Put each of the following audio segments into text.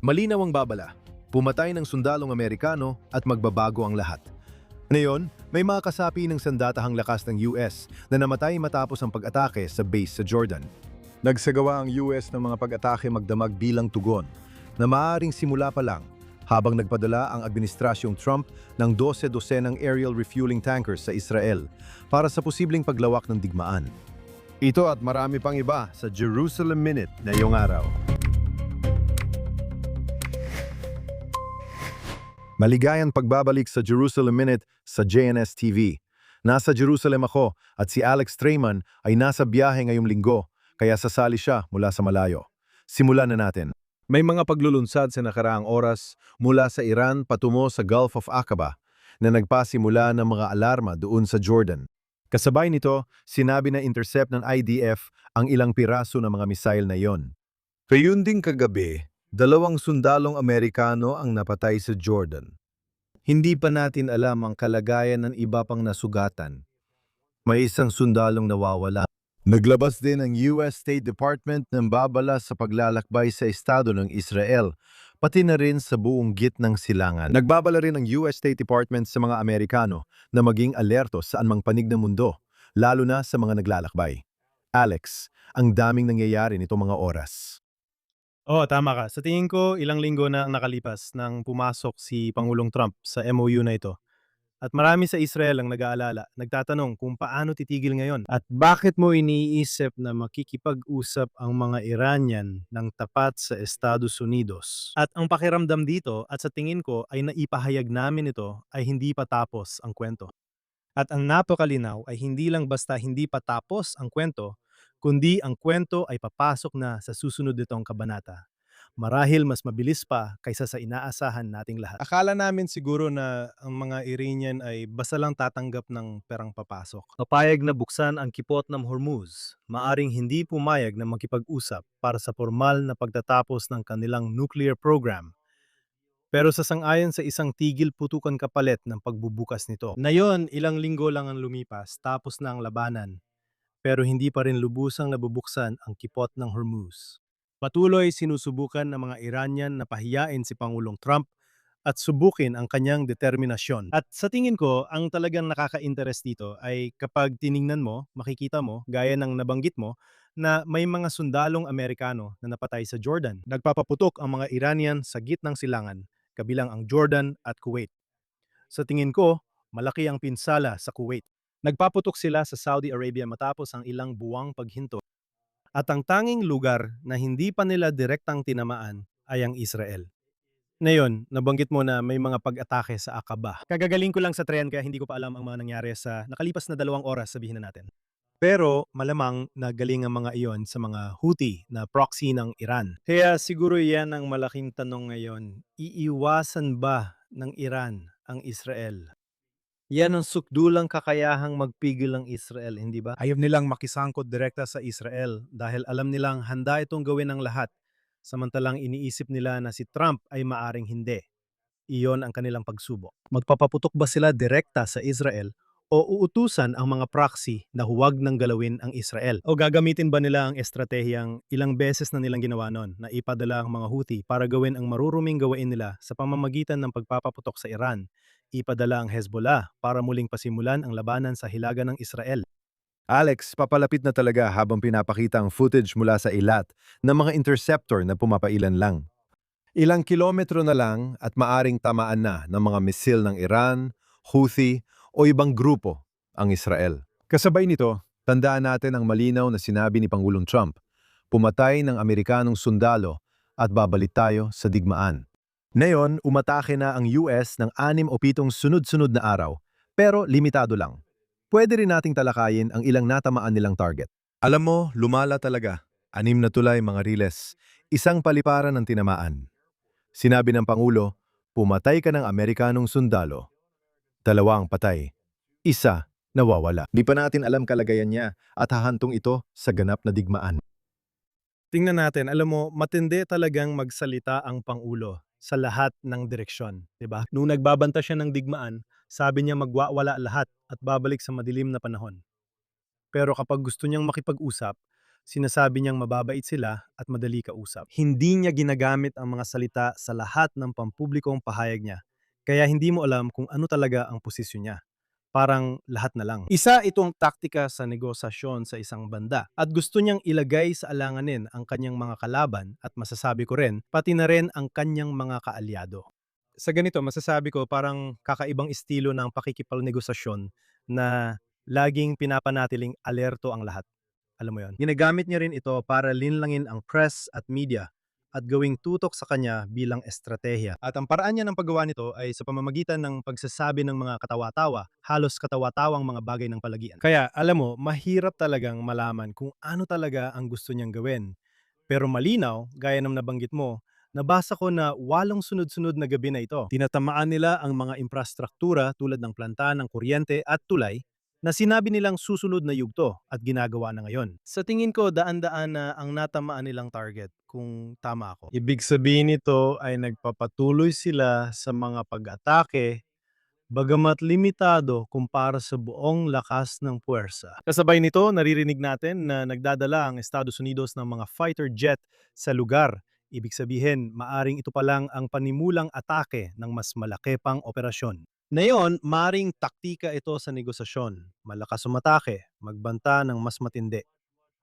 Malinaw ang babala. Pumatay ng sundalong Amerikano at magbabago ang lahat. Ngayon, may mga kasapi ng sandatahang lakas ng US na namatay matapos ang pag-atake sa base sa Jordan. Nagsagawa ang US ng mga pag-atake magdamag bilang tugon na maaaring simula pa lang habang nagpadala ang administrasyong Trump ng 12 aerial refueling tankers sa Israel para sa posibleng paglawak ng digmaan. Ito at marami pang iba sa Jerusalem Minute ngayong araw. Maligayang pagbabalik sa Jerusalem Minute sa JNS TV. Nasa Jerusalem ako at si Alex Trayman ay nasa biyahe ngayong linggo, kaya sasali siya mula sa malayo. Simulan na natin. May mga paglulunsad sa nakaraang oras mula sa Iran patungo sa Gulf of Aqaba na nagpasimula ng mga alarma doon sa Jordan. Kasabay nito, sinabi na intercept ng IDF ang ilang piraso ng mga misail na iyon. Gayun ding kagabi, 2 sundalong Amerikano ang napatay sa Jordan. Hindi pa natin alam ang kalagayan ng iba pang nasugatan. May isang sundalong nawawala. Naglabas din ang US State Department ng babala sa paglalakbay sa estado ng Israel, pati na rin sa buong gitnang silangan. Nagbabala rin ang US State Department sa mga Amerikano na maging alerto saan mang panig ng mundo, lalo na sa mga naglalakbay. Alex, ang daming nangyayari nitong mga oras. Oo, tama ka. Sa tingin ko, ilang linggo na ang nakalipas nang pumasok si Pangulong Trump sa MOU na ito. At marami sa Israel ang nag-aalala, nagtatanong kung paano titigil ngayon. At bakit mo iniisip na makikipag-usap ang mga Iranian ng tapat sa Estados Unidos? At ang pakiramdam dito, at sa tingin ko ay naipahayag namin ito, ay hindi pa tapos ang kwento. At ang napakalinaw ay hindi lang basta hindi pa tapos ang kwento, kundi ang kwento ay papasok na sa susunod nitong kabanata. Marahil mas mabilis pa kaysa sa inaasahan nating lahat. Akala namin siguro na ang mga Iranian ay basta lang tatanggap ng perang papasok. Papayag na buksan ang kipot ng Hormuz, maaring hindi pumayag na makipag-usap para sa formal na pagtatapos ng kanilang nuclear program. Pero sa sang-ayon sa isang tigil putukan kapalit ng pagbubukas nito. Ngayon, ilang linggo lang ang lumipas, tapos na ang labanan, pero hindi pa rin lubusang nabubuksan ang kipot ng Hormuz. Patuloy sinusubukan ng mga Iranian na pahiyain si Pangulong Trump at subukin ang kanyang determinasyon. At sa tingin ko, ang talagang nakaka-interest dito ay kapag tiningnan mo, makikita mo, gaya ng nabanggit mo, na may mga sundalong Amerikano na napatay sa Jordan. Nagpapaputok ang mga Iranian sa gitnang silangan, kabilang ang Jordan at Kuwait. Sa tingin ko, malaki ang pinsala sa Kuwait. Nagpaputok sila sa Saudi Arabia matapos ang ilang buwang paghinto. At ang tanging lugar na hindi pa nila direktang tinamaan ay ang Israel. Ngayon, nabanggit mo na may mga pag-atake sa Aqaba. Kagagaling ko lang sa tren kaya hindi ko pa alam ang mga nangyari sa nakalipas na 2 oras, sabihin na natin. Pero malamang na galing ang mga iyon sa mga Houthi na proxy ng Iran. Kaya siguro yan ang malaking tanong ngayon. Iiwasan ba ng Iran ang Israel? Yan ang sukdulang kakayahang magpigil ng Israel, hindi ba? Ayaw nilang makisangkot direkta sa Israel dahil alam nilang handa itong gawin ng lahat, samantalang iniisip nila na si Trump ay maaring hindi. Iyon ang kanilang pagsubok. Magpapaputok ba sila direkta sa Israel o uutusan ang mga proxy na huwag nang galawin ang Israel? O gagamitin ba nila ang estratehiyang ilang beses na nilang ginawa noon na ipadala ang mga Houthi para gawin ang maruruming gawain nila sa pamamagitan ng pagpapaputok sa Iran? Ipadala ang Hezbollah para muling pasimulan ang labanan sa hilaga ng Israel. Alex, papalapit na talaga habang pinapakita ang footage mula sa ilat ng mga interceptor na pumapailan lang. Ilang kilometro na lang at maaring tamaan na ng mga misil ng Iran, Houthi o ibang grupo ang Israel. Kasabay nito, tandaan natin ang malinaw na sinabi ni Pangulong Trump, pumatay ng Amerikanong sundalo at babalik tayo sa digmaan. Ngayon, umatake na ang US ng 6 o 7 sunod-sunod na araw, pero limitado lang. Pwede rin nating talakayin ang ilang natamaan nilang target. Alam mo, lumala talaga. 6 na tulay mga riles. Isang paliparan ng tinamaan. Sinabi ng Pangulo, pumatay ka ng Amerikanong sundalo. 2 ang patay. 1 nawawala. Di pa natin alam kalagayan niya at hahantong ito sa ganap na digmaan. Tingnan natin, alam mo, matindi talagang magsalita ang Pangulo sa lahat ng direksyon, 'di ba? Nung nagbabanta siya ng digmaan, sabi niya magwawala lahat at babalik sa madilim na panahon. Pero kapag gusto niyang makipag-usap, Sinasabi niyang mababait sila at madali kausap. Hindi niya ginagamit ang mga salita sa lahat ng pampublikong pahayag niya. Kaya hindi mo alam kung ano talaga ang posisyon niya. Parang lahat na lang. Isa itong taktika sa negosasyon sa isang banda at gusto niyang ilagay sa alanganin ang kanyang mga kalaban at masasabi ko rin, pati na rin ang kanyang mga kaalyado. Sa ganito, masasabi ko parang kakaibang estilo ng pakikipagnegosasyon na laging pinapanatiling alerto ang lahat. Alam mo yon. Ginagamit niya rin ito para linlangin ang press at media at gawing tutok sa kanya bilang estratehiya. At ang paraan niya ng paggawa nito ay sa pamamagitan ng pagsasabi ng mga katawa-tawa, halos katawa-tawang mga bagay ng palagian. Kaya alam mo, mahirap talagang malaman kung ano talaga ang gusto niyang gawin. Pero malinaw, gaya ng nabanggit mo, nabasa ko na 8 sunod-sunod na gabi na ito. Tinatamaan nila ang mga infrastruktura tulad ng planta ng kuryente at tulay na sinabi nilang susunod na yugto at ginagawa na ngayon. Sa tingin ko, daan-daan na ang natamaan nilang target kung tama ako. Ibig sabihin nito ay nagpapatuloy sila sa mga pag-atake bagamat limitado kumpara sa buong lakas ng puwersa. Kasabay nito, naririnig natin na nagdadala ang Estados Unidos ng mga fighter jet sa lugar. Ibig sabihin, maaring ito pa lang ang panimulang atake ng mas malaki pang operasyon. Ngayon, maaring taktika ito sa negosasyon. Malakas umatake, magbanta ng mas matindi.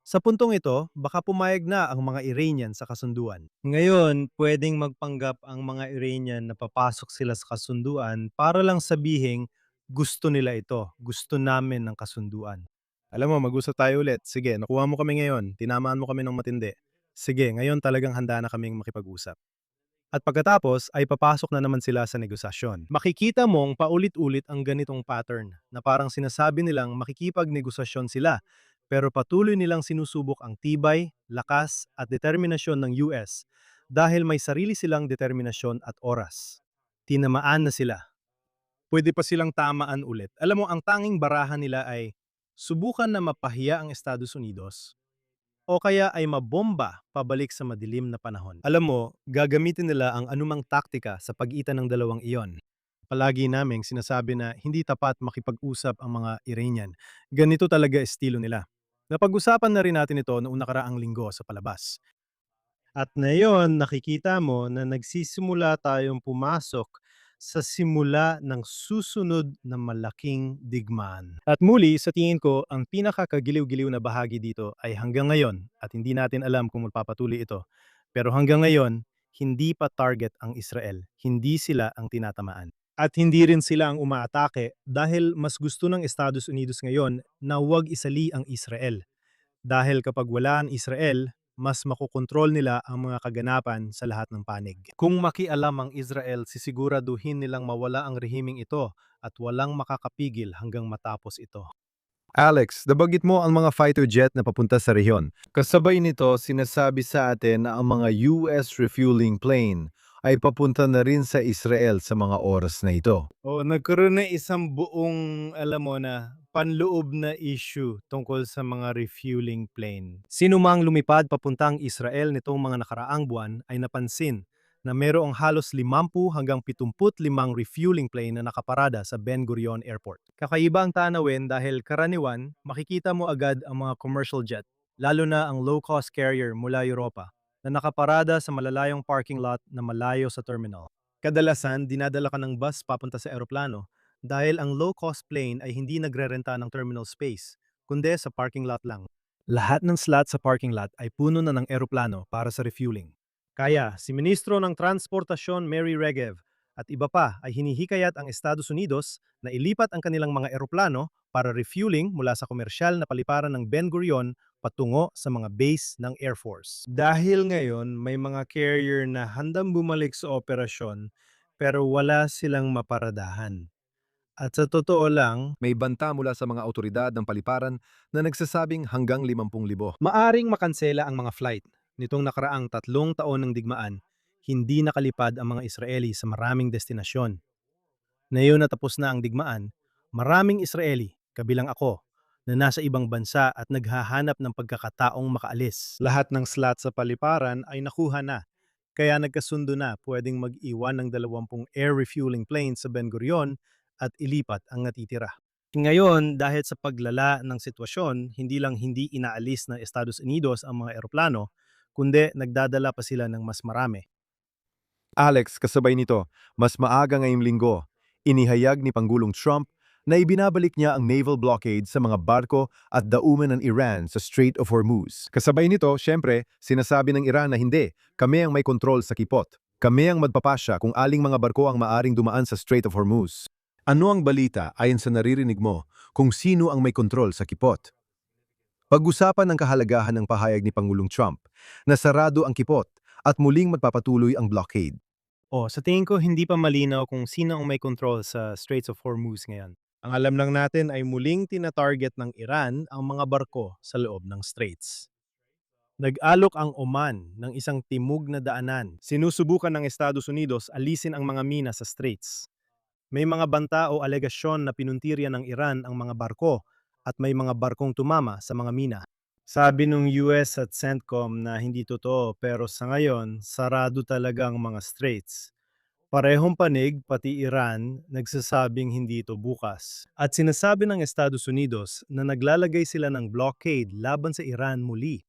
Sa puntong ito, baka pumayag na ang mga Iranian sa kasunduan. Ngayon, pwedeng magpanggap ang mga Iranian na papasok sila sa kasunduan para lang sabihing gusto nila ito, gusto namin ng kasunduan. Alam mo, mag-usap tayo ulit. Sige, nakuha mo kami ngayon, tinamaan mo kami ng matindi. Sige, ngayon talagang handa na kaming makipag-usap. At pagkatapos ay papasok na naman sila sa negosasyon. Makikita mong paulit-ulit ang ganitong pattern na parang sinasabi nilang makikipag-negosasyon sila pero patuloy nilang sinusubok ang tibay, lakas at determinasyon ng US dahil may sarili silang determinasyon at oras. Tinamaan na sila. Pwede pa silang tamaan ulit. Alam mo, ang tanging barahan nila ay subukan na mapahiya ang Estados Unidos o kaya ay mabomba pabalik sa madilim na panahon. Alam mo, gagamitin nila ang anumang taktika sa pagitan ng dalawang iyon. Palagi naming sinasabi na hindi tapat makipag-usap ang mga Iranian. Ganito talaga estilo nila. Napag-usapan na rin natin ito noong nakaraang linggo sa palabas. At ngayon, nakikita mo na nagsisimula tayong pumasok sa simula ng susunod na malaking digmaan. At muli, sa tingin ko, ang pinakakagiliw-giliw na bahagi dito ay hanggang ngayon, at hindi natin alam kung magpapatuloy ito, pero hanggang ngayon, hindi pa target ang Israel. Hindi sila ang tinatamaan. At hindi rin sila ang umaatake dahil mas gusto ng Estados Unidos ngayon na huwag isali ang Israel. Dahil kapag wala ang Israel, mas makokontrol nila ang mga kaganapan sa lahat ng panig. Kung makialam ang Israel, sisiguraduhin nilang mawala ang rehimeng ito at walang makakapigil hanggang matapos ito. Alex, nabanggit mo ang mga fighter jet na papunta sa rehiyon. Kasabay nito, sinasabi sa atin na ang mga US refueling plane ay papunta na rin sa Israel sa mga oras na ito. O nagkaroon na isang buong, alam mo na, panloob na issue tungkol sa mga refueling plane. Sino mang lumipad papuntang Israel nitong mga nakaraang buwan ay napansin na mayroong halos 50 hanggang 75 refueling plane na nakaparada sa Ben Gurion Airport. Kakaiba ang tanawin dahil karaniwan makikita mo agad ang mga commercial jet, lalo na ang low-cost carrier mula Europa na nakaparada sa malalayong parking lot na malayo sa terminal. Kadalasan, dinadala ka ng bus papunta sa eroplano dahil ang low-cost plane ay hindi nagrerenta ng terminal space, kundi sa parking lot lang. Lahat ng slot sa parking lot ay puno na ng eroplano para sa refueling. Kaya, si Ministro ng Transportasyon Mary Regev at iba pa ay hinihikayat ang Estados Unidos na ilipat ang kanilang mga eroplano para refueling mula sa komersyal na paliparan ng Ben Gurion patungo sa mga base ng Air Force. Dahil ngayon may mga carrier na handang bumalik sa operasyon pero wala silang maparadahan. At sa totoo lang, May banta mula sa mga autoridad ng paliparan na nagsasabing hanggang 50,000. maaring makansela ang mga flight. Nitong nakaraang 3 taon ng digmaan, hindi nakalipad ang mga Israeli sa maraming destinasyon. Ngayon na tapos na ang digmaan, maraming Israeli, kabilang ako, na nasa ibang bansa at naghahanap ng pagkakataong makaalis. Lahat ng slot sa paliparan ay nakuha na, kaya nagkasundo na pwedeng mag-iwan ng 20 air refueling planes sa Ben Gurion at ilipat ang natitira. Ngayon, dahil sa paglala ng sitwasyon, hindi inaalis ng Estados Unidos ang mga eroplano, kundi nagdadala pa sila ng mas marami. Alex, kasabay nito, mas maaga ngayong linggo, inihayag ni Pangulong Trump na ibinabalik niya ang naval blockade sa mga barko at daumen ng Iran sa Strait of Hormuz. Kasabay nito, syempre, sinasabi ng Iran na hindi, kami ang may kontrol sa kipot. Kami ang magpapasya kung aling mga barko ang maaring dumaan sa Strait of Hormuz. Ano ang balita ayon sa naririnig mo kung sino ang may kontrol sa kipot? Pag-usapan ang kahalagahan ng pahayag ni Pangulong Trump na sarado ang kipot at muling magpapatuloy ang blockade. Sa tingin ko hindi pa malinaw kung sino ang may control sa Straits of Hormuz ngayon. Ang alam lang natin ay muling tina-target ng Iran ang mga barko sa loob ng straits. Nag-alok ang Oman ng isang timog na daanan. Sinusubukan ng Estados Unidos alisin ang mga mina sa straits. May mga banta o alegasyon na pinuntirya ng Iran ang mga barko at may mga barkong tumama sa mga mina. Sabi ng US at CENTCOM na hindi totoo pero sa ngayon, sarado talaga ang mga straits. Parehong panig, pati Iran, nagsasabing hindi ito bukas. At sinasabi ng Estados Unidos na naglalagay sila ng blockade laban sa Iran muli.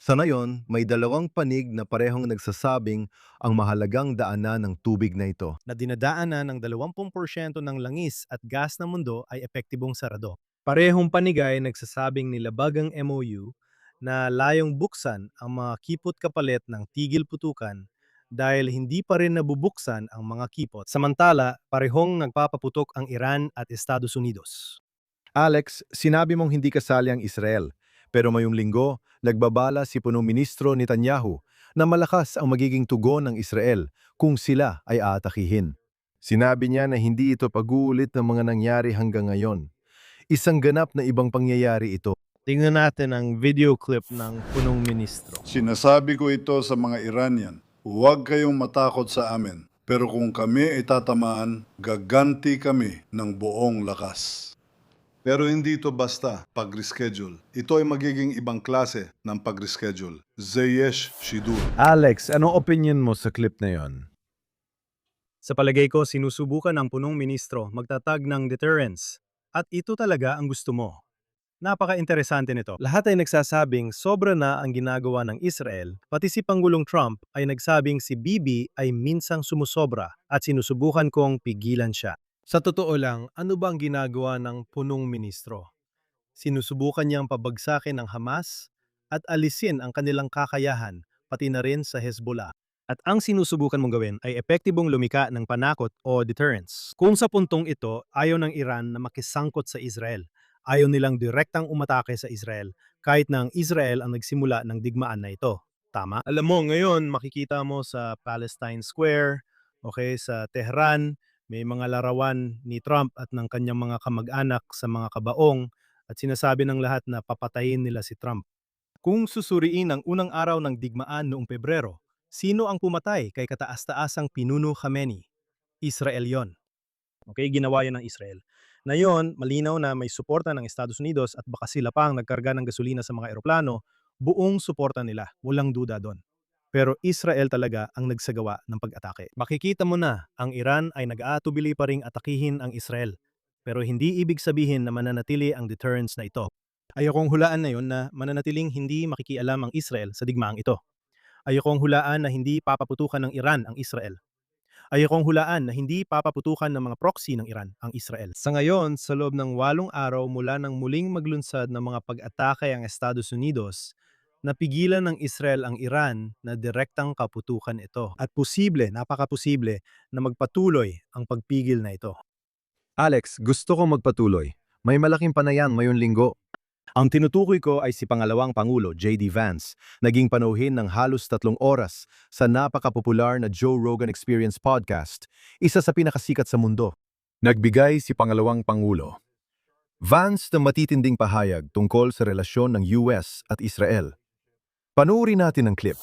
Sa ngayon, may dalawang panig na parehong nagsasabing ang mahalagang daanan ng tubig na ito. Na dinadaanan ng 20% ng langis at gas ng mundo ay epektibong sarado. Parehong panigay nagsasabing nilabag ang MOU na layong buksan ang mga kipot kapalit ng tigil putukan dahil hindi pa rin nabubuksan ang mga kipot. Samantala, parehong nagpapaputok ang Iran at Estados Unidos. Alex, sinabi mong hindi kasali ang Israel, pero mayong linggo, nagbabala si Punong Ministro Netanyahu na malakas ang magiging tugon ng Israel kung sila ay aatakihin. Sinabi niya na hindi ito pag-uulit ng mga nangyari hanggang ngayon. Isang ganap na ibang pangyayari ito. Tingnan natin ang video clip ng punong ministro. Sinasabi ko ito sa mga Iranian, huwag kayong matakot sa amin. Pero kung kami ay tatamaan, gaganti kami ng buong lakas. Pero hindi ito basta pag-reschedule. Ito ay magiging ibang klase ng pag-reschedule. Zeyesh Shidur. Alex, anong opinion mo sa clip na yon? Sa palagay ko, sinusubukan ng punong ministro magtatag ng deterrence. At ito talaga ang gusto mo. Napaka-interesante nito. Lahat ay nagsasabing sobra na ang ginagawa ng Israel, pati si Pangulong Trump ay nagsabing si Bibi ay minsang sumusobra at sinusubukan kong pigilan siya. Sa totoo lang, ano ba ang ginagawa ng punong ministro? Sinusubukan niyang pabagsakin ang Hamas at alisin ang kanilang kakayahan, pati na rin sa Hezbollah. At ang sinusubukan mong gawin ay epektibong lumika ng panakot o deterrence. Kung sa puntong ito, ayaw ng Iran na makisangkot sa Israel. Ayaw nilang direktang umatake sa Israel, kahit na ang Israel ang nagsimula ng digmaan na ito. Tama? Alam mo, ngayon makikita mo sa Palestine Square, okay, sa Tehran, may mga larawan ni Trump at ng kanyang mga kamag-anak sa mga kabaong at sinasabi ng lahat na papatayin nila si Trump. Kung susuriin ang unang araw ng digmaan noong Pebrero, sino ang pumatay kay kataas-taasang pinuno Khamenei? Israel yon. Okay, ginawa yan ng Israel. Na yon, malinaw na may suporta ng Estados Unidos at baka sila pa ang nagkarga ng gasolina sa mga eroplano, buong suporta nila, walang duda doon. Pero Israel talaga ang nagsagawa ng pag-atake. Makikita mo na, ang Iran ay nag-aatubili pa ring atakihin ang Israel. Pero hindi ibig sabihin na mananatili ang deterrence na ito. Ayokong hulaan na yon na mananatiling hindi makikialam ang Israel sa digmaang ito. Ayokong hulaan na hindi papaputukan ng Iran ang Israel. Ayokong hulaan na hindi papaputukan ng mga proxy ng Iran ang Israel. Sa ngayon, sa loob ng 8 araw mula nang muling maglunsad ng mga pag-atake ang Estados Unidos, napigilan ng Israel ang Iran na direktang kaputukan ito. At napakaposible na magpatuloy ang pagpigil na ito. Alex, gusto kong magpatuloy. May malaking panayam ngayong linggo. Ang tinutukoy ko ay si Pangalawang Pangulo J.D. Vance, naging panuhin ng halos 3 oras sa napakapopular na Joe Rogan Experience podcast, isa sa pinakasikat sa mundo. Nagbigay si Pangalawang Pangulo Vance ng matitinding pahayag tungkol sa relasyon ng US at Israel. Panuuri natin ang clip.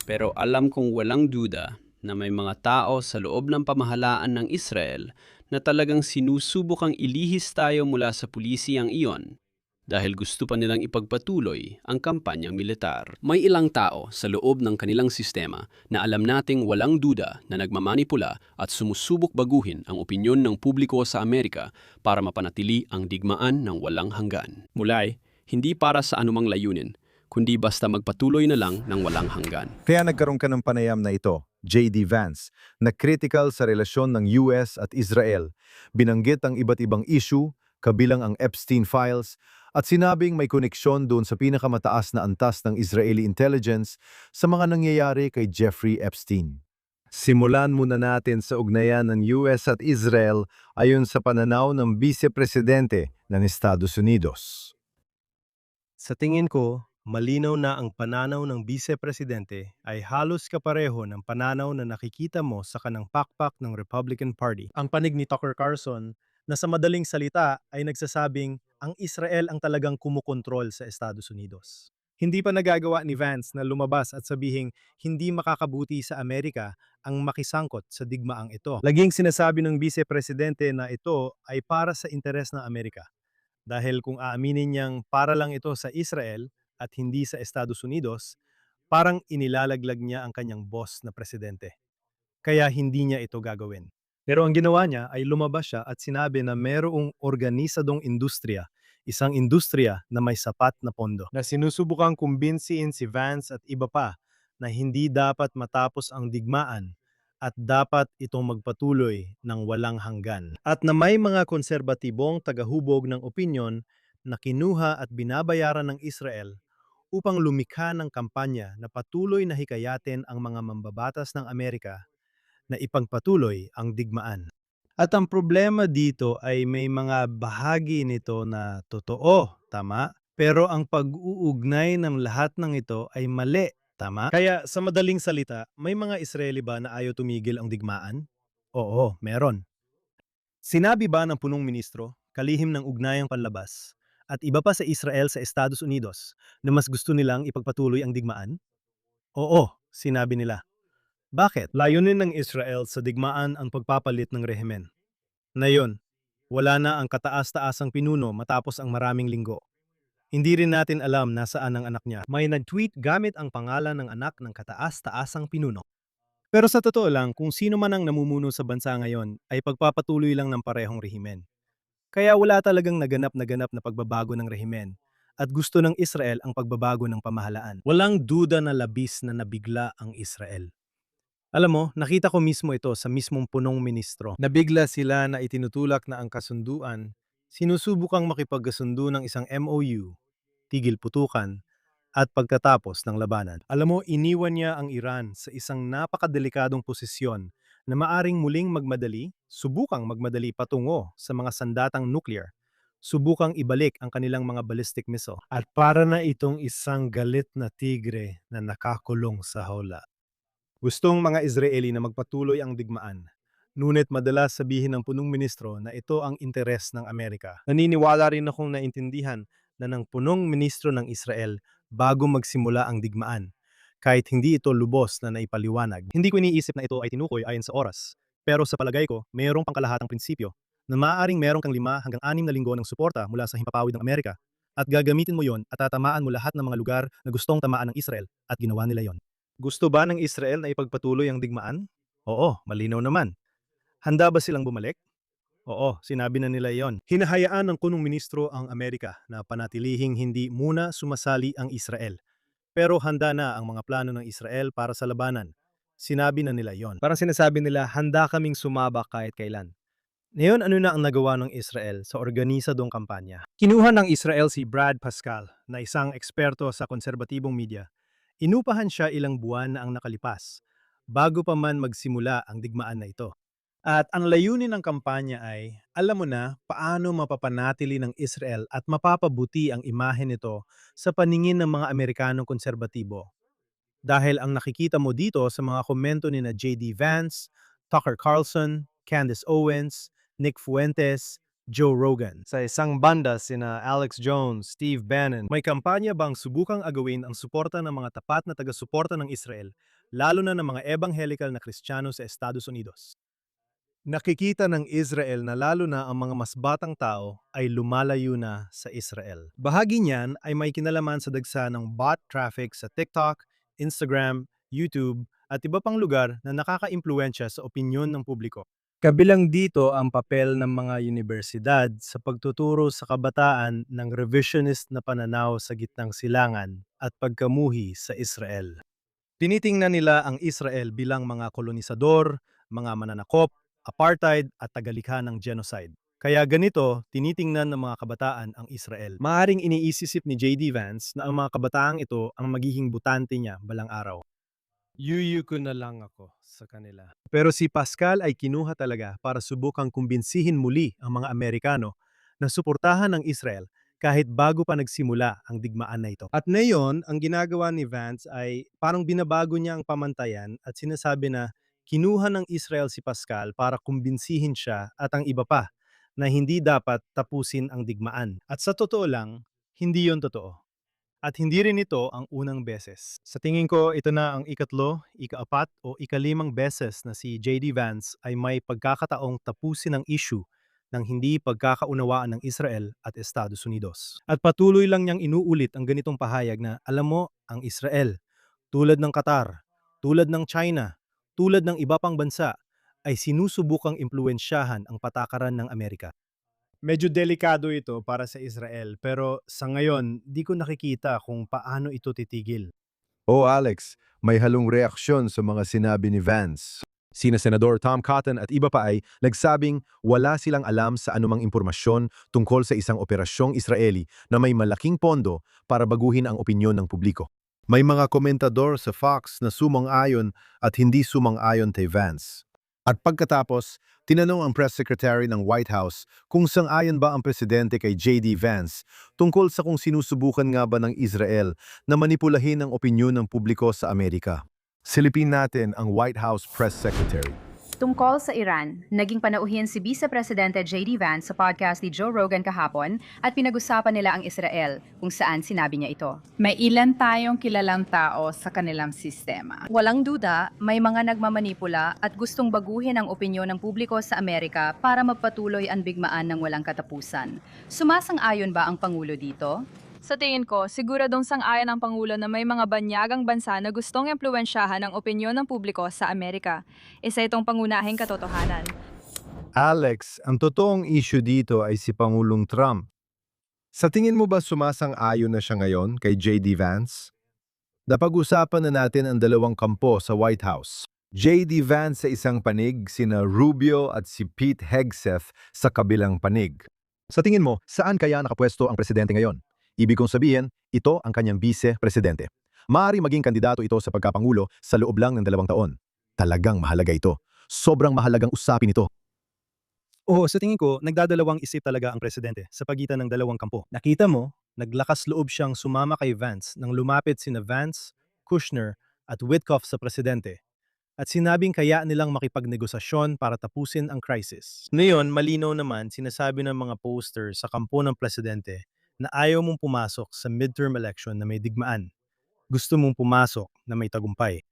Pero alam kong walang duda na may mga tao sa loob ng pamahalaan ng Israel na talagang sinusubukang ilihis tayo mula sa pulisiyang iyon. dahil gusto pa nilang ipagpatuloy ang kampanyang militar. May ilang tao sa loob ng kanilang sistema na alam nating walang duda na nagmamanipula at sumusubok baguhin ang opinyon ng publiko sa Amerika para mapanatili ang digmaan ng walang hanggan. Mulay, hindi para sa anumang layunin, kundi basta magpatuloy na lang ng walang hanggan. Kaya nagkaroon ka ng panayam na ito, J.D. Vance, na critical sa relasyon ng US at Israel, binanggit ang iba't ibang issue, kabilang ang Epstein Files, at sinabing may koneksyon doon sa pinakamataas na antas ng Israeli intelligence sa mga nangyayari kay Jeffrey Epstein. Simulan muna natin sa ugnayan ng US at Israel ayon sa pananaw ng Vice Presidente ng Estados Unidos. Sa tingin ko, malinaw na ang pananaw ng Vice Presidente ay halos kapareho ng pananaw na nakikita mo sa kanang pakpak ng Republican Party. Ang panig ni Tucker Carlson na sa madaling salita ay nagsasabing ang Israel ang talagang kumukontrol sa Estados Unidos. Hindi pa nagagawa ni Vance na lumabas at sabihing hindi makakabuti sa Amerika ang makisangkot sa digmaang ito. Laging sinasabi ng Vice Presidente na ito ay para sa interes ng Amerika. Dahil kung aaminin niyang para lang ito sa Israel at hindi sa Estados Unidos, parang inilalaglag niya ang kanyang boss na presidente. Kaya hindi niya ito gagawin. Pero ang ginawa niya ay lumabas siya at sinabi na mayroong organisadong industriya, isang industriya na may sapat na pondo. Na sinusubukang kumbinsiin si Vance at iba pa na hindi dapat matapos ang digmaan at dapat itong magpatuloy ng walang hanggan. At na may mga konserbatibong tagahubog ng opinyon na kinuha at binabayaran ng Israel upang lumikha ng kampanya na patuloy na hikayatin ang mga mambabatas ng Amerika na ipagpatuloy ang digmaan. At ang problema dito ay may mga bahagi nito na totoo, tama? Pero ang pag-uugnay ng lahat ng ito ay mali, tama? Kaya sa madaling salita, may mga Israeli ba na ayaw tumigil ang digmaan? Oo, meron. Sinabi ba ng punong ministro, kalihim ng ugnayang panlabas, at iba pa sa Israel sa Estados Unidos na mas gusto nilang ipagpatuloy ang digmaan? Oo, sinabi nila. Bakit? Layunin ng Israel sa digmaan ang pagpapalit ng rehimen. Ngayon, wala na ang kataas-taasang pinuno matapos ang maraming linggo. Hindi rin natin alam nasaan ang anak niya. May nag-tweet gamit ang pangalan ng anak ng kataas-taasang pinuno. Pero sa totoo lang, kung sino man ang namumuno sa bansa ngayon ay pagpapatuloy lang ng parehong rehimen. Kaya wala talagang naganap na pagbabago ng rehimen at gusto ng Israel ang pagbabago ng pamahalaan. Walang duda na labis na nabigla ang Israel. Alam mo, nakita ko mismo ito sa mismong punong ministro. Nabigla sila na itinutulak na ang kasunduan, sinusubukang makipagkasundo ng isang MOU, tigil putukan, at pagtatapos ng labanan. Alam mo, iniwan niya ang Iran sa isang napakadelikadong posisyon na maaring muling subukang magmadali patungo sa mga sandatang nuclear, subukang ibalik ang kanilang mga ballistic missile. At para na itong isang galit na tigre na nakakulong sa hawla. Gustong mga Israeli na magpatuloy ang digmaan. Ngunit madalas sabihin ng punong ministro na ito ang interes ng Amerika. Naniniwala rin akong naintindihan na ng punong ministro ng Israel bago magsimula ang digmaan, kahit hindi ito lubos na naipaliwanag. Hindi ko iniisip na ito ay tinukoy ayon sa oras. Pero sa palagay ko, mayroong pangkalahatang prinsipyo na maaaring meron kang 5 hanggang 6 na linggo ng suporta mula sa himpapawid ng Amerika at gagamitin mo yon at tatamaan mo lahat ng mga lugar na gustong tamaan ng Israel at ginawa nila yon. Gusto ba ng Israel na ipagpatuloy ang digmaan? Oo, malinaw naman. Handa ba silang bumalik? Oo, sinabi na nila iyon. Hinahayaan ng punong ministro ang Amerika na panatilihing hindi muna sumasali ang Israel. Pero handa na ang mga plano ng Israel para sa labanan. Sinabi na nila iyon. Parang sinasabi nila, handa kaming sumabak kahit kailan. Ngayon, ano na ang nagawa ng Israel sa organisadong kampanya? Kinuha ng Israel si Brad Pascal, na isang eksperto sa konserbatibong media. Inupahan siya ilang buwan na ang nakalipas, bago pa man magsimula ang digmaan na ito. At ang layunin ng kampanya ay, alam mo na, paano mapapanatili ng Israel at mapapabuti ang imahe nito sa paningin ng mga Amerikanong konserbatibo. Dahil ang nakikita mo dito sa mga komento ni na J.D. Vance, Tucker Carlson, Candace Owens, Nick Fuentes, Joe Rogan. Sa isang banda sina Alex Jones, Steve Bannon, may kampanya bang subukang agawin ang suporta ng mga tapat na taga-suporta ng Israel, lalo na ng mga ebanghelikal na Kristiyano sa Estados Unidos? Nakikita ng Israel na lalo na ang mga mas batang tao ay lumalayo na sa Israel. Bahagi niyan ay may kinalaman sa dagsa ng bot traffic sa TikTok, Instagram, YouTube at iba pang lugar na nakaka-impluwensya sa opinyon ng publiko. Kabilang dito ang papel ng mga universidad sa pagtuturo sa kabataan ng revisionist na pananaw sa gitnang silangan at pagkamuhi sa Israel. Tinitingnan nila ang Israel bilang mga kolonisador, mga mananakop, apartheid at tagalikha ng genocide. Kaya ganito, tinitingnan ng mga kabataan ang Israel. Maaring iniisip ni J.D. Vance na ang mga kabataang ito ang magiging butante niya balang araw. Yuyu ko na lang ako sa kanila. Pero si Pascal ay kinuha talaga para subukang kumbinsihin muli ang mga Amerikano na suportahan ng Israel kahit bago pa nagsimula ang digmaan na ito. At ngayon, ang ginagawa ni Vance ay parang binabago niya ang pamantayan at sinasabi na kinuha ng Israel si Pascal para kumbinsihin siya at ang iba pa na hindi dapat tapusin ang digmaan. At sa totoo lang, hindi yon totoo. At hindi rin ito ang unang beses. Sa tingin ko, ito na ang ikatlo, ikaapat o ikalimang beses na si J.D. Vance ay may pagkakataong tapusin ang issue ng hindi pagkakaunawaan ng Israel at Estados Unidos. At patuloy lang niyang inuulit ang ganitong pahayag na alam mo, ang Israel, tulad ng Qatar, tulad ng China, tulad ng iba pang bansa, ay sinusubukang impluwensyahan ang patakaran ng Amerika. Medyo delikado ito para sa Israel pero sa ngayon, di ko nakikita kung paano ito titigil. O Alex, may halong reaksyon sa mga sinabi ni Vance. Sina Senador Tom Cotton at iba pa ay nagsabing wala silang alam sa anumang impormasyon tungkol sa isang operasyong Israeli na may malaking pondo para baguhin ang opinyon ng publiko. May mga komentador sa Fox na sumang-ayon at hindi sumang-ayon kay Vance. At pagkatapos, tinanong ang press secretary ng White House kung sang-ayon ba ang presidente kay J.D. Vance tungkol sa kung sinusubukan nga ba ng Israel na manipulahin ang opinyon ng publiko sa Amerika. Silipin natin ang White House press secretary. Tungkol sa Iran, naging panauhin si Vice Presidente J.D. Vance sa podcast ni Joe Rogan kahapon at pinag-usapan nila ang Israel kung saan sinabi niya ito. May ilan tayong kilalang tao sa kanilang sistema. Walang duda, may mga nagmamanipula at gustong baguhin ang opinyon ng publiko sa Amerika para magpatuloy ang bigmaan ng walang katapusan. Sumasang-ayon ba ang Pangulo dito? Sa tingin ko, siguradong sang-ayon ang Pangulo na may mga banyagang bansa na gustong impluwensyahan ang opinyon ng publiko sa Amerika. Isa itong pangunahing katotohanan. Alex, ang totoong issue dito ay si Pangulong Trump. Sa tingin mo ba sumasang-ayon na siya ngayon kay J.D. Vance? Napag-usapan na natin ang dalawang kampo sa White House. J.D. Vance sa isang panig, sina Rubio at si Pete Hegseth sa kabilang panig. Sa tingin mo, saan kaya nakapwesto ang presidente ngayon? Ibig kong sabihin, ito ang kanyang vice-presidente. Maaari maging kandidato ito sa pagkapangulo sa loob lang ng 2 taon. Talagang mahalaga ito. Sobrang mahalagang usapin ito. Oo, sa tingin ko, nagdadalawang isip talaga ang presidente sa pagitan ng dalawang kampo. Nakita mo, naglakas loob siyang sumama kay Vance nang lumapit sina Vance, Kushner at Witkoff sa presidente. At sinabing kaya nilang makipagnegosasyon para tapusin ang crisis. Ngayon, malinaw naman sinasabi ng mga poster sa kampo ng presidente na ayaw mong pumasok sa midterm election na may digmaan. Gusto mong pumasok na may tagumpay.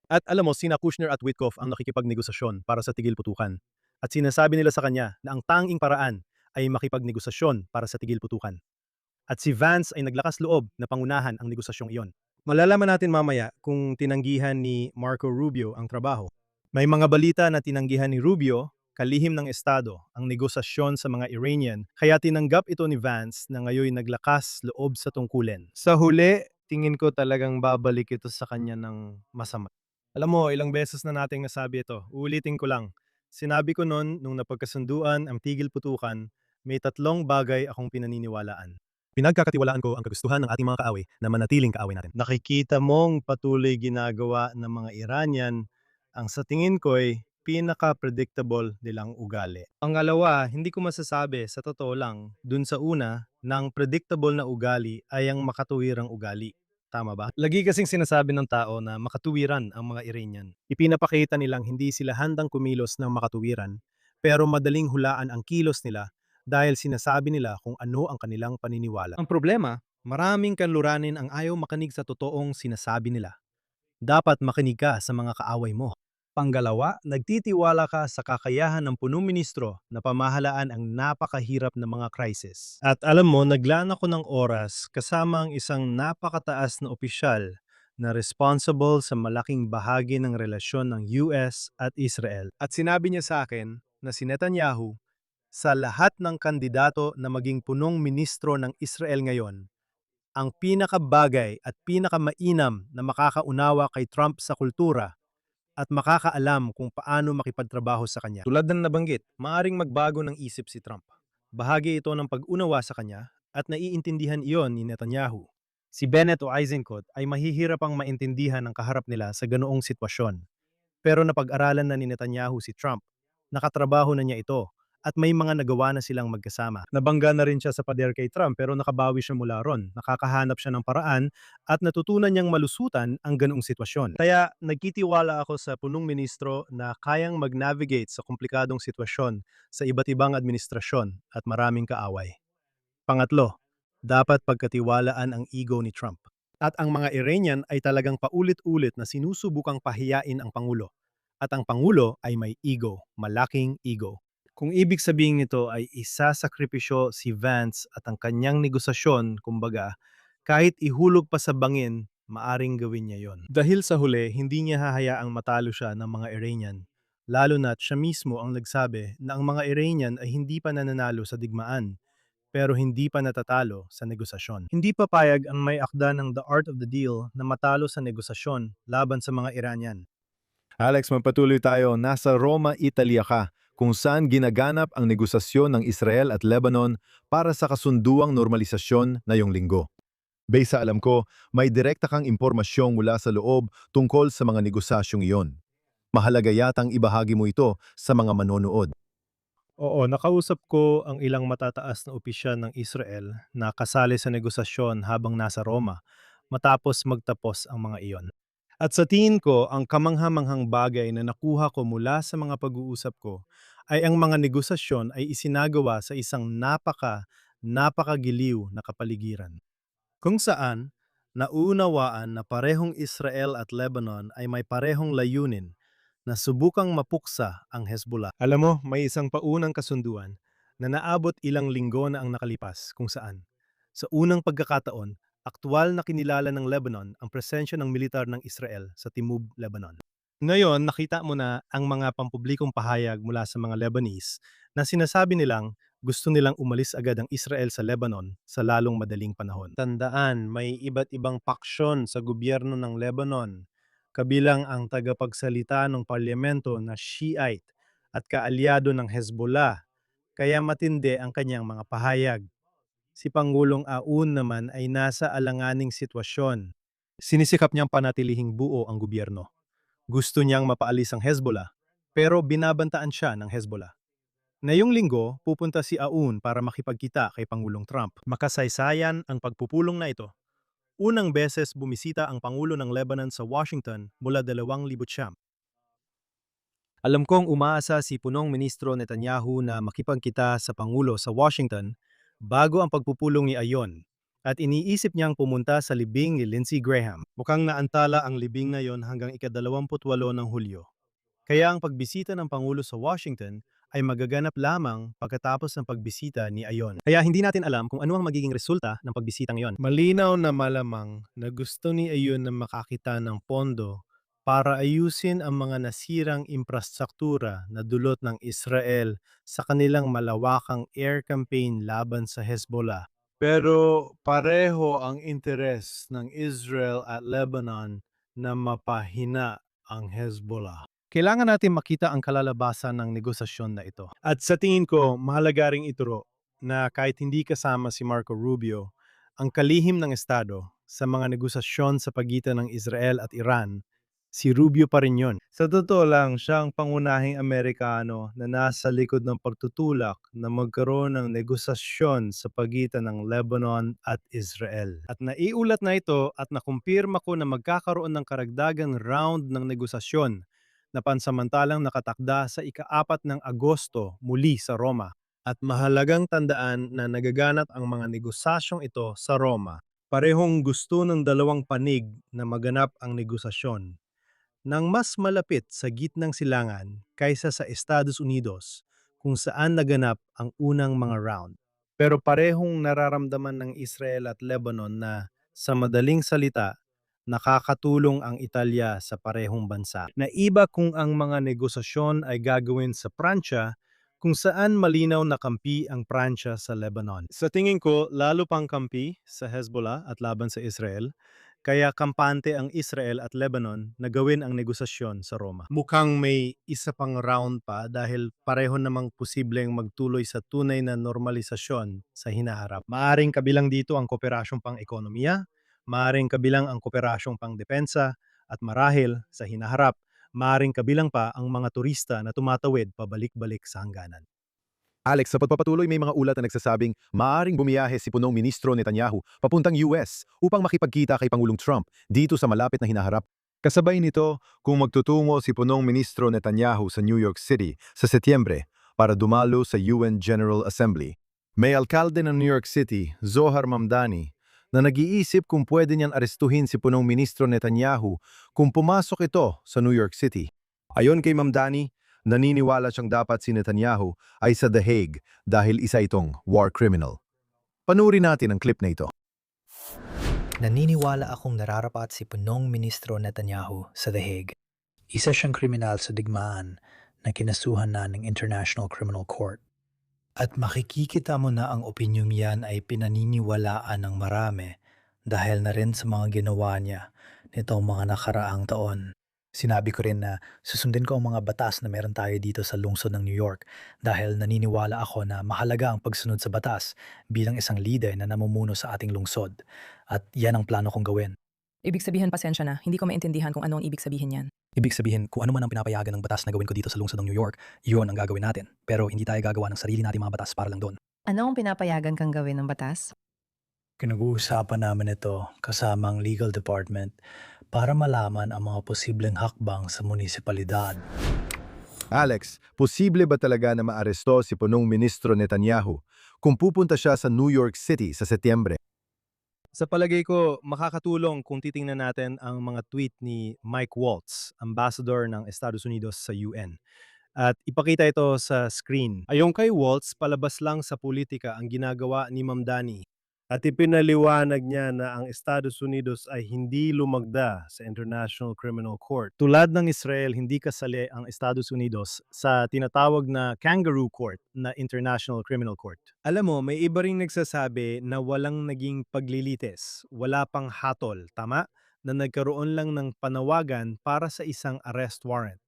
At alam mo, sina Kushner at Witkoff ang nakikipagnegosasyon para sa tigil putukan. At sinasabi nila sa kanya na ang tanging paraan ay makipagnegosasyon para sa tigil putukan. At si Vance ay naglakas loob na pangunahan ang negosasyong iyon. Malalaman natin mamaya kung tinanggihan ni Marco Rubio ang trabaho. May mga balita na tinanggihan ni Rubio, kalihim ng Estado, ang negosasyon sa mga Iranian, kaya tinanggap ito ni Vance na ngayon naglakas loob sa tungkulin. Sa huli, tingin ko talagang babalik ito sa kanya ng masama. Alam mo, ilang beses na nating nasabi ito. Uulitin ko lang. Sinabi ko noon, nung napagkasunduan ang tigil putukan, may 3 bagay akong pinaniniwalaan. Pinagkakatiwalaan ko ang kagustuhan ng ating mga kaaway na manatiling kaaway natin. Nakikita mong patuloy ginagawa ng mga Iranian ang sa tingin ko'y pinaka-predictable nilang ugali. Pangalawa, hindi ko masasabi sa totoo lang, dun sa una, na ang predictable na ugali ay ang makatuwirang ugali. Tama ba? Lagi kasing sinasabi ng tao na makatuwiran ang mga Iranian. Ipinapakita nilang hindi sila handang kumilos ng makatuwiran, pero madaling hulaan ang kilos nila dahil sinasabi nila kung ano ang kanilang paniniwala. Ang problema, maraming kanluranin ang ayaw makinig sa totoong sinasabi nila. Dapat makinig ka sa mga kaaway mo. Pangalawa, nagtitiwala ka sa kakayahan ng punong ministro na pamahalaan ang napakahirap na mga crisis. At alam mo, naglaan ako ng oras kasama ang isang napakataas na opisyal na responsible sa malaking bahagi ng relasyon ng US at Israel. At sinabi niya sa akin na si Netanyahu, sa lahat ng kandidato na maging punong ministro ng Israel ngayon, ang pinakabagay at pinakamainam na makakaunawa kay Trump sa kultura at makakaalam kung paano makipagtrabaho sa kanya. Tulad ng nabanggit, maaring magbago ng isip si Trump. Bahagi ito ng pag-unawa sa kanya at naiintindihan iyon ni Netanyahu. Si Bennett o Eisenkot ay mahihirap ang maintindihan ang kaharap nila sa ganoong sitwasyon. Pero napag-aralan na ni Netanyahu si Trump, nakatrabaho na niya ito, at may mga nagawa na silang magkasama. Nabangga na rin siya sa pader kay Trump pero nakabawi siya mula ron. Nakakahanap siya ng paraan at natutunan niyang malusutan ang ganoong sitwasyon. Kaya nagtitiwala ako sa punong ministro na kayang mag-navigate sa komplikadong sitwasyon sa iba't ibang administrasyon at maraming kaaway. Pangatlo, dapat pagkatiwalaan ang ego ni Trump. At ang mga Iranian ay talagang paulit-ulit na sinusubukang pahiyain ang Pangulo. At ang Pangulo ay may ego, malaking ego. Kung ibig sabihin nito ay isasakripisyo si Vance at ang kanyang negosasyon, kumbaga, kahit ihulog pa sa bangin, maaring gawin niya yon. Dahil sa huli, hindi niya hahayaang matalo siya ng mga Iranian. Lalo na't siya mismo ang nagsabi na ang mga Iranian ay hindi pa nananalo sa digmaan, pero hindi pa natatalo sa negosasyon. Hindi papayag ang may akda ng The Art of the Deal na matalo sa negosasyon laban sa mga Iranian. Alex, magpatuloy tayo. Nasa Roma, Italia ka, kung saan ginaganap ang negosasyon ng Israel at Lebanon para sa kasunduang normalisasyon na yung linggo. Base sa alam ko, may direkta kang impormasyong mula sa loob tungkol sa mga negosasyong iyon. Mahalaga yatang ibahagi mo ito sa mga manonood. Oo, nakausap ko ang ilang matataas na opisyal ng Israel na kasali sa negosasyon habang nasa Roma matapos magtapos ang mga iyon. At sa tingin ko, ang kamanghamanghang bagay na nakuha ko mula sa mga pag-uusap ko ay ang mga negosasyon ay isinagawa sa isang napakagiliw na kapaligiran. Kung saan, nauunawaan na parehong Israel at Lebanon ay may parehong layunin na subukang mapuksa ang Hezbollah. Alam mo, may isang paunang kasunduan na naabot ilang linggo na ang nakalipas kung saan. Sa unang pagkakataon, aktwal na kinilala ng Lebanon ang presensya ng militar ng Israel sa Timog, Lebanon. Ngayon, nakita mo na ang mga pampublikong pahayag mula sa mga Lebanese na sinasabi nilang gusto nilang umalis agad ang Israel sa Lebanon sa lalong madaling panahon. Tandaan, may iba't ibang paksyon sa gobyerno ng Lebanon, kabilang ang tagapagsalita ng parlamento na Shiite at kaalyado ng Hezbollah, kaya matindi ang kanyang mga pahayag. Si Pangulong Aoun naman ay nasa alanganing sitwasyon. Sinisikap niyang panatilihing buo ang gobyerno. Gusto niyang mapaalis ang Hezbollah, pero binabantaan siya ng Hezbollah. Ngayong linggo, pupunta si Aoun para makipagkita kay Pangulong Trump. Makasaysayan ang pagpupulong na ito. Unang beses bumisita ang Pangulo ng Lebanon sa Washington mula 2009. Alam kong umaasa si Punong Ministro Netanyahu na makipagkita sa Pangulo sa Washington bago ang pagpupulong ni Ayon at iniisip niyang pumunta sa libing ni Lindsey Graham. Mukhang naantala ang libing ngayon hanggang ika-28 ng Hulyo. Kaya ang pagbisita ng Pangulo sa Washington ay magaganap lamang pagkatapos ng pagbisita ni Ayon. Kaya hindi natin alam kung ano ang magiging resulta ng pagbisitang iyon. Malinaw na malamang na gusto ni Ayon na makakita ng pondo para ayusin ang mga nasirang infrastruktura na dulot ng Israel sa kanilang malawakang air campaign laban sa Hezbollah. Pero pareho ang interes ng Israel at Lebanon na mapahina ang Hezbollah. Kailangan natin makita ang kalalabasan ng negosasyon na ito. At sa tingin ko, mahalaga ring ituro na kahit hindi kasama si Marco Rubio, ang kalihim ng Estado sa mga negosasyon sa pagitan ng Israel at Iran, si Rubio pa rin yun. Sa totoo lang, siya ang pangunahing Amerikano na nasa likod ng pagtutulak na magkaroon ng negosasyon sa pagitan ng Lebanon at Israel. At naiulat na ito at nakumpirma ko na magkakaroon ng karagdagang round ng negosasyon na pansamantalang nakatakda sa ika-4 ng Agosto muli sa Roma. At mahalagang tandaan na nagaganap ang mga negosasyong ito sa Roma. Parehong gusto ng dalawang panig na maganap ang negosasyon. ng mas malapit sa gitnang silangan kaysa sa Estados Unidos kung saan naganap ang unang mga round. Pero parehong nararamdaman ng Israel at Lebanon na sa madaling salita, nakakatulong ang Italya sa parehong bansa. Naiba kung ang mga negosasyon ay gagawin sa Pransya kung saan malinaw na kampi ang Pransya sa Lebanon. Sa tingin ko, lalo pang kampi sa Hezbollah at laban sa Israel, kaya kampante ang Israel at Lebanon na gawin ang negosasyon sa Roma. Mukhang may isa pang round pa dahil pareho namang posibleng magtuloy sa tunay na normalisasyon sa hinaharap. Maaring kabilang dito ang kooperasyong pang-ekonomiya, maaring kabilang ang kooperasyong pang-depensa, at marahil sa hinaharap, maaring kabilang pa ang mga turista na tumatawid pabalik-balik sa hangganan. Alex, sa pagpapatuloy may mga ulat na nagsasabing maaring bumiyahe si punong ministro Netanyahu papuntang US upang makipagkita kay Pangulong Trump dito sa malapit na hinaharap. Kasabay nito, kung magtutungo si punong ministro Netanyahu sa New York City sa Setyembre para dumalo sa UN General Assembly, may alkalde ng New York City, Zohar Mamdani, na nag-iisip kung pwede niyang arestuhin si punong ministro Netanyahu kung pumasok ito sa New York City. Ayon kay Mamdani, naniniwala siyang dapat si Netanyahu ay sa The Hague dahil isa itong war criminal. Panurin natin ang clip na ito. Naniniwala akong nararapat si punong ministro Netanyahu sa The Hague. Isa siyang kriminal sa digmaan na kinasuhan na ng International Criminal Court. At makikikita mo na ang opinyong yan ay pinaniniwalaan ng marami dahil na rin sa mga ginawa niya nitong mga nakaraang taon. Sinabi ko rin na susundin ko ang mga batas na meron tayo dito sa lungsod ng New York dahil naniniwala ako na mahalaga ang pagsunod sa batas bilang isang leader na namumuno sa ating lungsod. At yan ang plano kong gawin. Ibig sabihin, pasensya na. Hindi ko maintindihan kung ano ang ibig sabihin yan. Ibig sabihin, kung ano man ang pinapayagan ng batas na gawin ko dito sa lungsod ng New York, yun ang gagawin natin. Pero hindi tayo gagawa ng sarili nating mga batas para lang doon. Ano ang pinapayagan kang gawin ng batas? Pinag-uusapan namin ito kasama ang legal department para malaman ang mga posibleng hakbang sa munisipalidad. Alex, posible ba talaga na maaresto si punong ministro Netanyahu kung pupunta siya sa New York City sa Setyembre? Sa palagay ko, makakatulong kung titingnan natin ang mga tweet ni Mike Waltz, ambassador ng Estados Unidos sa UN. At ipakita ito sa screen. Ayon kay Waltz, palabas lang sa politika ang ginagawa ni Mamdani. At ipinaliwanag niya na ang Estados Unidos ay hindi lumagda sa International Criminal Court. Tulad ng Israel, hindi kasali ang Estados Unidos sa tinatawag na Kangaroo Court na International Criminal Court. Alam mo, may iba ring nagsasabi na walang naging paglilitis, wala pang hatol, tama? Na nagkaroon lang ng panawagan para sa isang arrest warrant.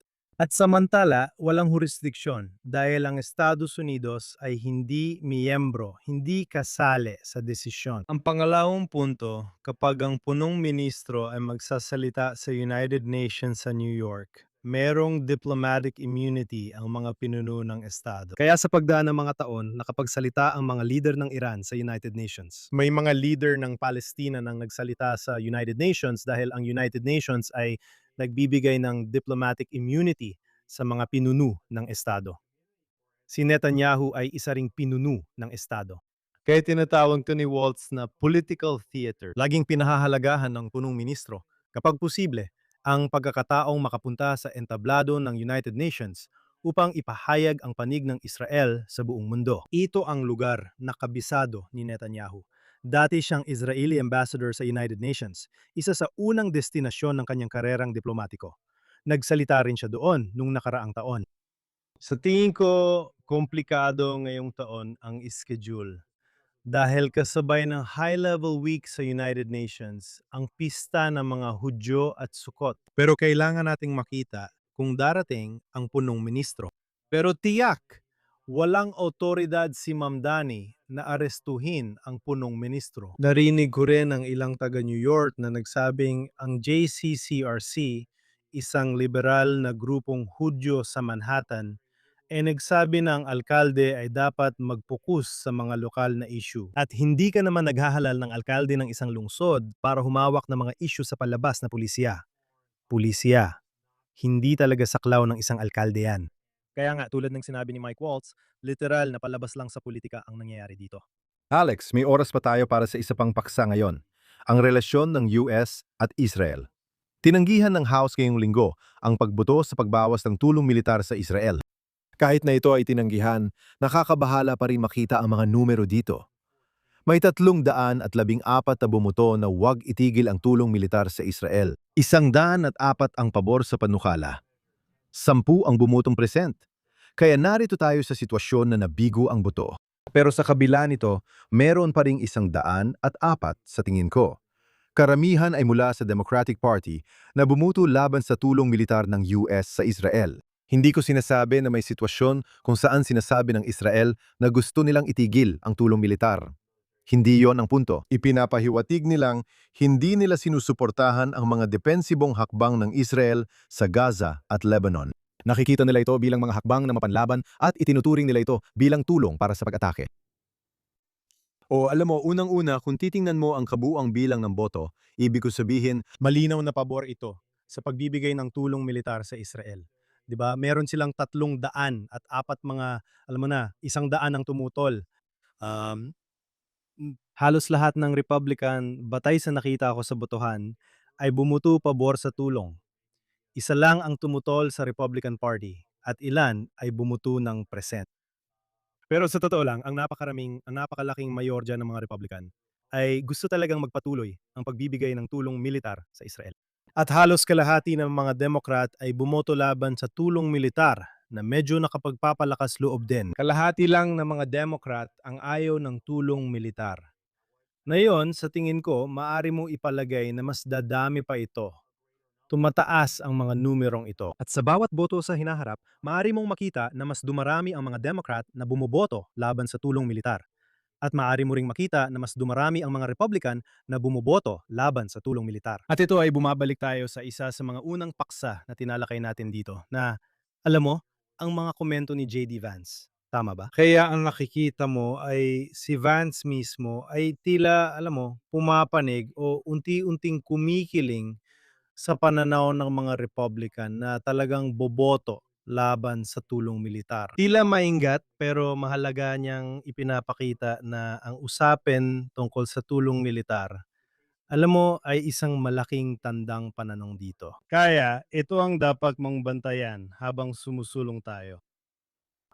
At samantala, walang jurisdiksyon dahil ang Estados Unidos ay hindi miyembro, hindi kasali sa desisyon. Ang pangalawang punto, kapag ang punong ministro ay magsasalita sa United Nations sa New York, merong diplomatic immunity ang mga pinuno ng Estado. Kaya sa pagdaan ng mga taon, nakapagsalita ang mga leader ng Iran sa United Nations. May mga leader ng Palestina nang nagsalita sa United Nations dahil ang United Nations ay nagbibigay ng diplomatic immunity sa mga pinuno ng Estado. Si Netanyahu ay isa ring pinuno ng Estado. Kaya tinatawag to ni Waltz na political theater. Laging pinahahalagahan ng punong ministro, kapag posible, ang pagkakataong makapunta sa entablado ng United Nations upang ipahayag ang panig ng Israel sa buong mundo. Ito ang lugar na kabisado ni Netanyahu. Dati siyang Israeli ambassador sa United Nations, isa sa unang destinasyon ng kanyang karerang diplomatiko. Nagsalita rin siya doon nung nakaraang taon. Sa tingin ko, komplikado ngayong taon ang schedule. Dahil kasabay ng high-level week sa United Nations, ang pista ng mga Hudyo at Sukkot. Pero kailangan nating makita kung darating ang punong ministro. Pero tiyak, walang otoridad si Mamdani na arestuhin ang punong ministro. Narinig ko rin ang ilang taga New York na nagsabing ang JCCRC, isang liberal na grupong Hudyo sa Manhattan, nagsabi na ang alkalde ay dapat mag-focus sa mga lokal na issue. At hindi ka naman naghahalal ng alkalde ng isang lungsod para humawak ng mga issue sa palabas na pulisya. Pulisya. Hindi talaga saklaw ng isang alkalde yan. Kaya nga, tulad ng sinabi ni Mike Waltz, literal na palabas lang sa politika ang nangyayari dito. Alex, may oras pa tayo para sa isa pang paksa ngayon, ang relasyon ng US at Israel. Tinanggihan ng House ngayong linggo ang pagboto sa pagbawas ng tulong militar sa Israel. Kahit na ito ay tinanggihan, nakakabahala pa rin makita ang mga numero dito. May 314 na bumuto na huwag itigil ang tulong militar sa Israel. 104 ang pabor sa panukala. 10 ang bumutong present. Kaya narito tayo sa sitwasyon na nabigo ang boto. Pero sa kabila nito, meron pa ring 104 sa tingin ko. Karamihan ay mula sa Democratic Party na bumuto laban sa tulong militar ng US sa Israel. Hindi ko sinasabi na may sitwasyon kung saan sinasabi ng Israel na gusto nilang itigil ang tulong militar. Hindi yon ang punto. Ipinapahiwatig nilang hindi nila sinusuportahan ang mga depensibong hakbang ng Israel sa Gaza at Lebanon. Nakikita nila ito bilang mga hakbang na mapanlaban at itinuturing nila ito bilang tulong para sa pag-atake. O alam mo, unang-una, kung titingnan mo ang kabuuang bilang ng boto, ibig ko sabihin, Malinaw na pabor ito sa pagbibigay ng tulong militar sa Israel. 'Di ba? Meron silang 304 mga, alam mo na, 100 ang tumutol. Halos lahat ng Republican, batay sa nakita ko sa botohan, ay bumuto pabor sa tulong. Isa lang ang tumutol sa Republican Party at ilan ay bumuto ng present. Pero sa totoo lang, ang napakalaking mayor dyan ng mga Republican ay gusto talagang magpatuloy ang pagbibigay ng tulong militar sa Israel. At halos kalahati ng mga Democrat ay bumoto laban sa tulong militar na medyo nakapagpapalakas loob din. Kalahati lang ng mga Democrat ang ayaw ng tulong militar. Ngayon, sa tingin ko, maaari mo ipalagay na mas dadami pa ito. Tumataas ang mga numerong ito. At sa bawat boto sa hinaharap, maaari mong makita na mas dumarami ang mga Democrat na bumoboto laban sa tulong militar. At maaari mo ring makita na mas dumarami ang mga Republican na bumoboto laban sa tulong militar. At ito ay bumabalik tayo sa isa sa mga unang paksa na tinalakay natin dito na, alam mo, ang mga komento ni J.D. Vance. Tama ba? Kaya ang nakikita mo ay si Vance mismo ay tila, alam mo, pumapanig o unti-unting kumikiling sa pananaw ng mga Republican na talagang boboto laban sa tulong militar. Tila maingat pero mahalaga niyang ipinapakita na ang usapin tungkol sa tulong militar, alam mo, ay isang malaking tandang pananong dito. Kaya ito ang dapat mong bantayan habang sumusulong tayo.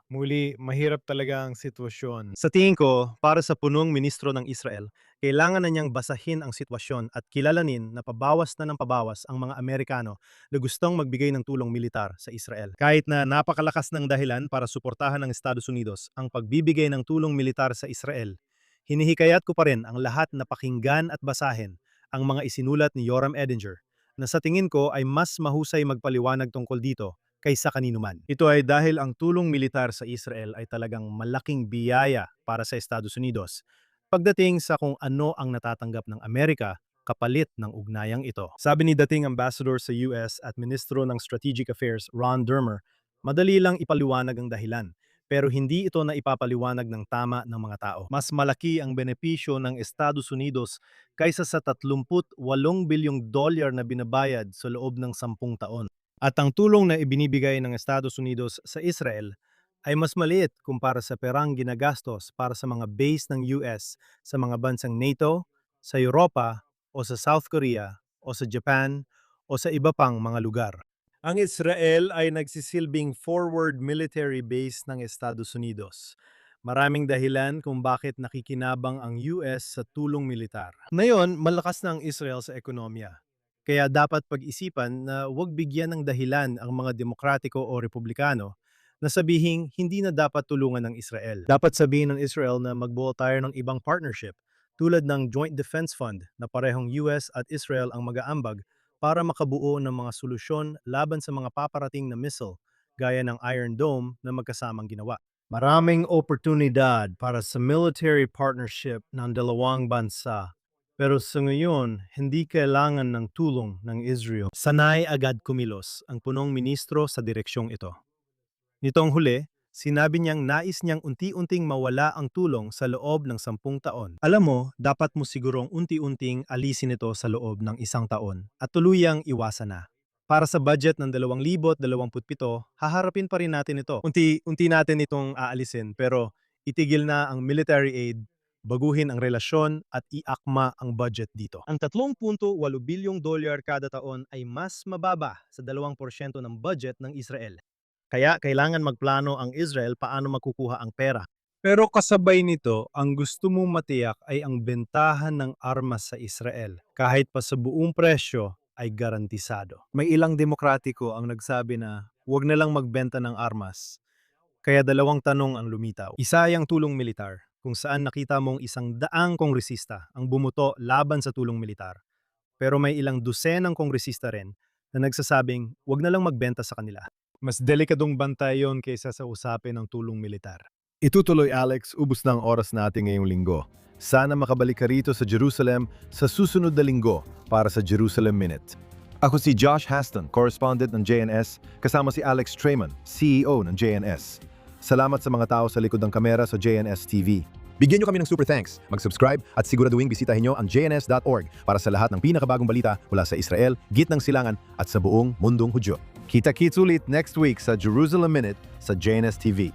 Muli, mahirap talaga ang sitwasyon. Sa tingin ko, para sa punong ministro ng Israel, kailangan na niyang basahin ang sitwasyon at kilalanin na pabawas na ng pabawas ang mga Amerikano na gustong magbigay ng tulong militar sa Israel. Kahit na napakalakas ng dahilan para suportahan ng Estados Unidos ang pagbibigay ng tulong militar sa Israel, hinihikayat ko pa rin ang lahat na pakinggan at basahin ang mga isinulat ni Yoram Edinger na sa tingin ko ay mas mahusay magpaliwanag tungkol dito kaysa kanino man. Ito ay dahil ang tulong militar sa Israel ay talagang malaking biyaya para sa Estados Unidos pagdating sa kung ano ang natatanggap ng Amerika kapalit ng ugnayang ito. Sabi ni dating Ambassador sa US at Ministro ng Strategic Affairs Ron Dermer, madali lang ipaliwanag ang dahilan, pero hindi ito na ipapaliwanag ng tama ng mga tao. Mas malaki ang benepisyo ng Estados Unidos kaysa sa $38 bilyong na binabayad sa loob ng 10 taon. At ang tulong na ibinibigay ng Estados Unidos sa Israel ay mas maliit kumpara sa perang ginagastos para sa mga base ng US sa mga bansang NATO, sa Europa, o sa South Korea, o sa Japan, o sa iba pang mga lugar. Ang Israel ay nagsisilbing forward military base ng Estados Unidos. Maraming dahilan kung bakit nakikinabang ang US sa tulong militar. Ngayon, malakas na ang Israel sa ekonomiya. Kaya dapat pag-isipan na huwag bigyan ng dahilan ang mga demokratiko o republikano na sabihing hindi na dapat tulungan ng Israel. Dapat sabihin ng Israel na magbuo tayo ng ibang partnership tulad ng Joint Defense Fund na parehong US at Israel ang mag-aambag para makabuo ng mga solusyon laban sa mga paparating na missile gaya ng Iron Dome na magkasamang ginawa. Maraming oportunidad para sa military partnership ng dalawang bansa. Pero sa ngayon, hindi kailangan ng tulong ng Israel. Sanay agad kumilos ang punong ministro sa direksyong ito. Nitong huli, sinabi niyang nais niyang unti-unting mawala ang tulong sa loob ng 10 taon. Alam mo, dapat mo sigurong unti-unting alisin ito sa loob ng 1 taon at tuluyang iwasan na. Para sa budget ng 2027, haharapin pa rin natin ito. Unti-unti natin itong aalisin pero itigil na ang military aid, baguhin ang relasyon at iakma ang budget dito. Ang 3.8 bilyong dolyar kada taon ay mas mababa sa 2% ng budget ng Israel. Kaya kailangan magplano ang Israel paano makukuha ang pera. Pero kasabay nito, ang gusto mong matiyak ay ang bentahan ng armas sa Israel. Kahit pa sa buong presyo ay garantisado. May ilang demokratiko ang nagsabi na huwag na lang magbenta ng armas. Kaya dalawang tanong ang lumitaw. Isa ay ang tulong militar, kung saan nakita mong 100 kongresista ang bumuto laban sa tulong militar. Pero may ilang dosenang kongresista rin na nagsasabing huwag na lang magbenta sa kanila. Mas delikadong bantay yon kaysa sa usapin ng tulong militar. Itutuloy Alex, ubos na ang oras natin ngayong linggo. Sana makabalik ka rito sa Jerusalem sa susunod na linggo para sa Jerusalem Minute. Ako si Josh Haston, correspondent ng JNS, kasama si Alex Trayman, CEO ng JNS. Salamat sa mga tao sa likod ng kamera sa JNS TV. Bigyan nyo kami ng super thanks. Mag-subscribe at siguraduhin bisitahin nyo ang jns.org para sa lahat ng pinakabagong balita mula sa Israel, Gitnang Silangan at sa buong mundong Hudyo. Kita-kits ulit next week sa Jerusalem Minute sa JNS TV.